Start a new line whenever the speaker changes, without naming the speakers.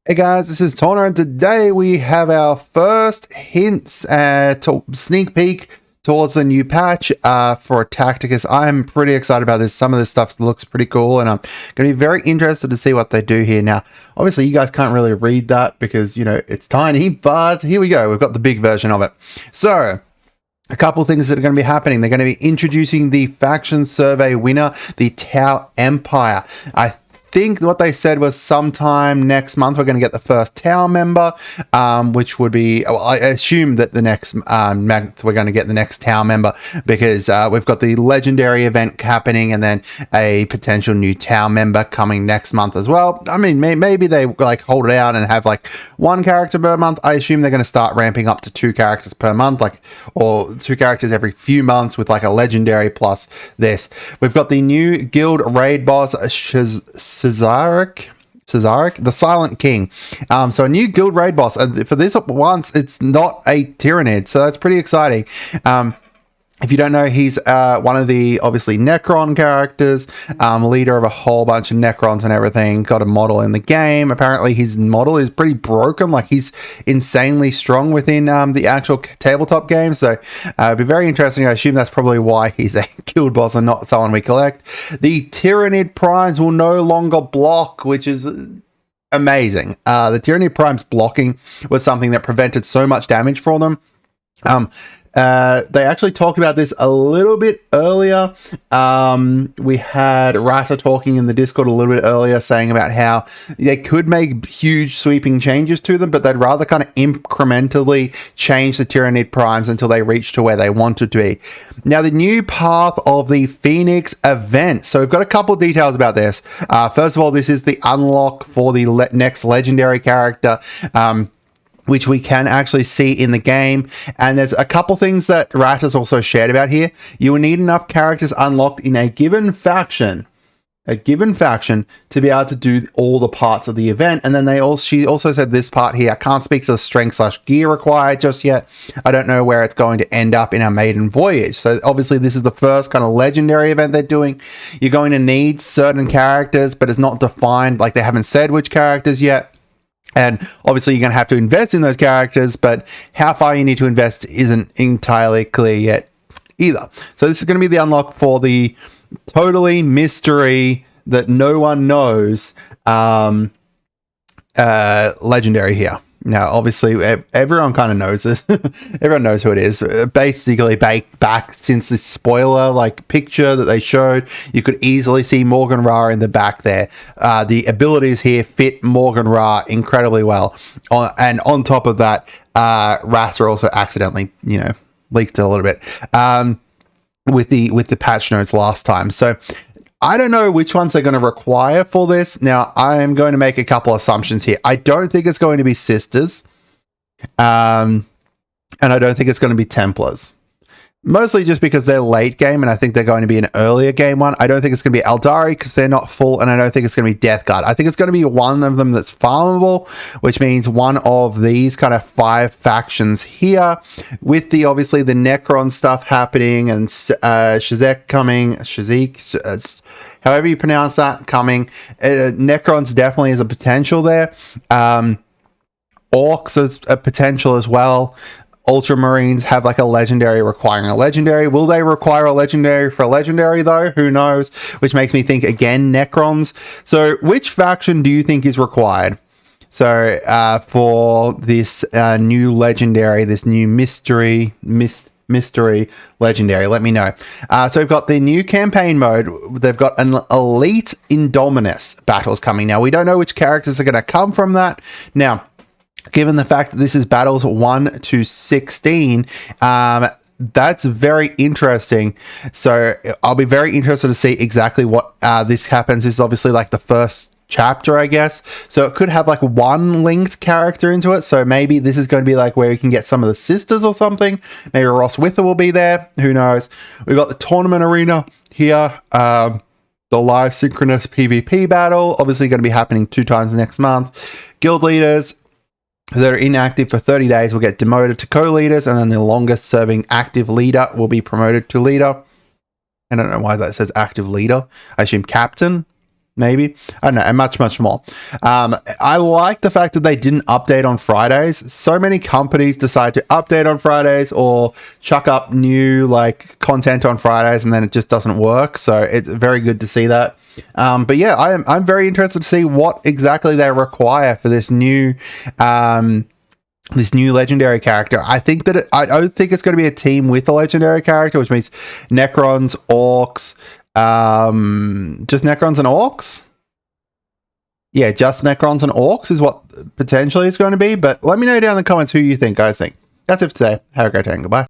Hey guys, this is Toner, and today we have our first hints to sneak peek towards the new patch for Tacticus. I'm pretty excited about this. Some of this stuff looks pretty cool, and I'm going to be very interested to see what they do here. Now, obviously, you guys can't really read that because, you know, it's tiny, but here we go. We've got the big version of it. So, a couple things that are going to be happening. They're going to be introducing the faction survey winner, the Tau Empire. I think what they said was sometime next month we're going to get the first Tau member, which would be, well, I assume that the next month we're going to get the next Tau member because we've got the legendary event happening and then a potential new Tau member coming next month as well. I mean, maybe they like hold it out and have like one character per month. I assume they're going to start ramping up to 2 characters per month, like, or 2 characters every few months with like a legendary plus this. We've got the new guild raid boss, Cesaric, the Silent King. So a new guild raid boss. For this once, it's not a Tyrannid, so that's pretty exciting. If you don't know, he's one of the, obviously, Necron characters, leader of a whole bunch of Necrons and everything, got a model in the game. Apparently, his model is pretty broken, like he's insanely strong within the actual tabletop game, so it'd be very interesting. I assume that's probably why he's a guild boss and not someone we collect. The Tyrannid Primes will no longer block, which is amazing. The Tyrannid Primes blocking was something that prevented so much damage for them. They actually talked about this a little bit earlier. We had Rata talking in the Discord a little bit earlier, saying about how they could make huge sweeping changes to them, but they'd rather kind of incrementally change the Tyrannid Primes until they reach to where they wanted to be. Now, the new path of the Phoenix event. So we've got a couple details about this. First of all, this is the unlock for the next legendary character, which we can actually see in the game. And there's a couple things that Rat has also shared about here. You will need enough characters unlocked in a given faction to be able to do all the parts of the event. And then she also said this part here, I can't speak to the strength/gear required just yet. I don't know where it's going to end up in our maiden voyage. So obviously this is the first kind of legendary event they're doing. You're going to need certain characters, but it's not defined, like they haven't said which characters yet. And obviously you're going to have to invest in those characters, but how far you need to invest isn't entirely clear yet either. So this is going to be the unlock for the totally mystery that no one knows legendary here. Now, obviously, everyone kind of knows this. Everyone knows who it is. Basically, back since the spoiler like picture that they showed, you could easily see Morgan Ra in the back there. The abilities here fit Morgan Ra incredibly well. And on top of that, Rats are also accidentally, leaked a little bit with the patch notes last time. So I don't know which ones they're going to require for this. Now, I am going to make a couple assumptions here. I don't think it's going to be Sisters. And I don't think it's going to be Templars. Mostly just because they're late game, and I think they're going to be an earlier game one. I don't think it's going to be Eldari because they're not full, and I don't think it's going to be Death Guard. I think it's going to be one of them that's farmable, which means one of these kind of 5 factions here, with obviously the Necron stuff happening and Shazek coming, however you pronounce that, coming. Necrons definitely is a potential there. Orcs is a potential as well. Ultramarines have like a legendary requiring a legendary. Will they require a legendary for a legendary though? Who knows? Which makes me think again Necrons. So which faction do you think is required? So for this new legendary, this new mystery legendary, let me know. So we've got the new campaign mode. They've got an Elite Indominus battles coming. Now we don't know which characters are going to come from that. Now, given the fact that this is battles 1 to 16, that's very interesting. So I'll be very interested to see exactly what this happens. This is obviously like the first chapter, I guess. So it could have like one linked character into it. So maybe this is going to be like where we can get some of the sisters or something. Maybe Ross Wither will be there. Who knows? We've got the tournament arena here. The live synchronous PvP battle, obviously going to be happening 2 times next month. Guild leaders that are inactive for 30 days will get demoted to co-leaders, and then the longest serving active leader will be promoted to leader. I don't know why that says active leader. I assume captain. maybe. I don't know, and much more. I like the fact that they didn't update on Fridays. So many companies decide to update on Fridays or chuck up new like content on Fridays, and then it just doesn't work. So it's very good to see that. But yeah, I'm very interested to see what exactly they require for this new legendary character. I think that I don't think it's going to be a team with a legendary character, which means Necrons, Orcs, just Necrons and Orcs. Yeah, just Necrons and Orcs is what potentially it's going to be. But let me know down in the comments who you guys think. That's it for today. Have a great day. Goodbye.